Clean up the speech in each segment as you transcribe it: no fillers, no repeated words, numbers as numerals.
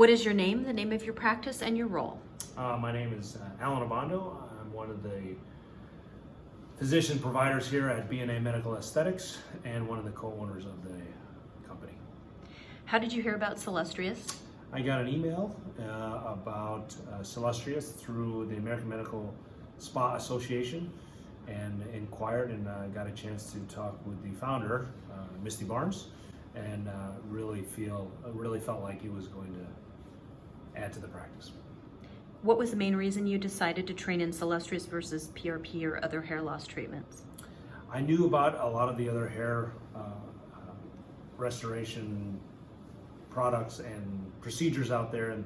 What is your name, the name of your practice, and your role? My name is Abando. I'm one of the physician providers here at B&A Medical Aesthetics and one of the co-owners of the company. How did you hear about Celestrous? I got an email about Celestrous through the American Medical Spa Association and inquired, and got a chance to talk with the founder, Misti, and really felt like it was going to add to the practice. What was the main reason you decided to train in Celestrous versus PRP or other hair loss treatments? I knew about a lot of the other hair restoration products and procedures out there, and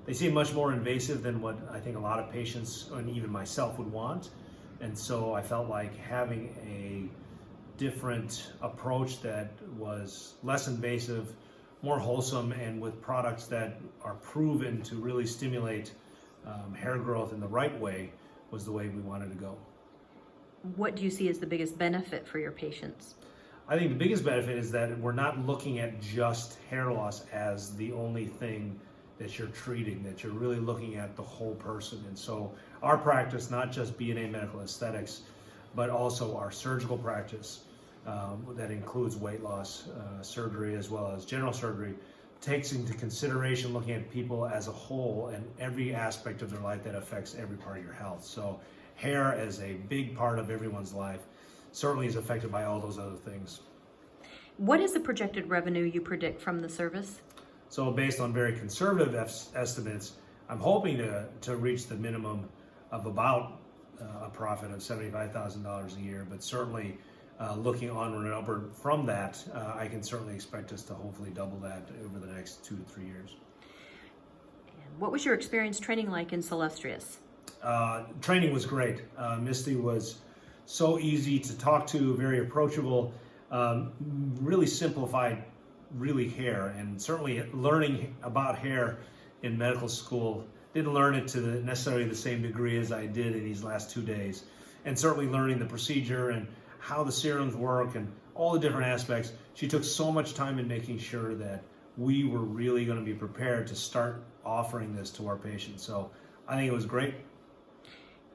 they seem much more invasive than what I think a lot of patients and even myself would want. And so I felt like having a different approach that was less invasive, more wholesome, and with products that are proven to really stimulate hair growth in the right way was the way we wanted to go. What do you see as the biggest benefit for your patients? I think the biggest benefit is that we're not looking at just hair loss as the only thing that you're treating, that you're really looking at the whole person. And so our practice, not just B&A Medical Aesthetics, but also our surgical practice that includes weight loss surgery as well as general surgery, takes into consideration looking at people as a whole and every aspect of their life that affects every part of your health. So hair as a big part of everyone's life certainly is affected by all those other things. What is the projected revenue you predict from the service? So based on very conservative estimates, I'm hoping to reach the minimum of about a profit of $75,000 a year, but certainly looking onward and upward from that, I can certainly expect us to hopefully double that over the next 2 to 3 years. What was your experience training like in Celestrous? Training was great. Misti was so easy to talk to, very approachable, really simplified really hair, and certainly learning about hair in medical school, didn't learn it to necessarily the same degree as I did in these last 2 days. And certainly learning the procedure and how the serums work and all the different aspects. She took so much time in making sure that we were really going to be prepared to start offering this to our patients. So I think it was great.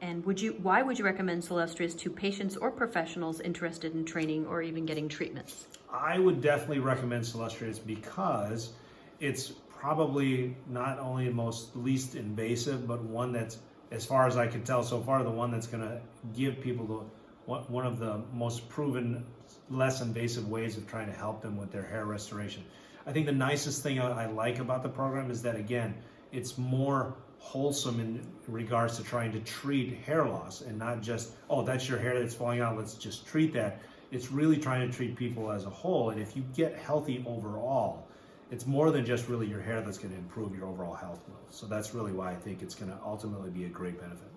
And why would you recommend Celestrous to patients or professionals interested in training or even getting treatments? I would definitely recommend Celestrous because it's probably not only the least invasive, but one that's, as far as I can tell so far, the one that's going to give people one of the most proven, less invasive ways of trying to help them with their hair restoration. I think the nicest thing I like about the program is that, again, it's more wholesome in regards to trying to treat hair loss and not just, oh, that's your hair that's falling out, let's just treat that. It's really trying to treat people as a whole, and if you get healthy overall, it's more than just really your hair that's going to improve your overall health. So that's really why I think it's going to ultimately be a great benefit.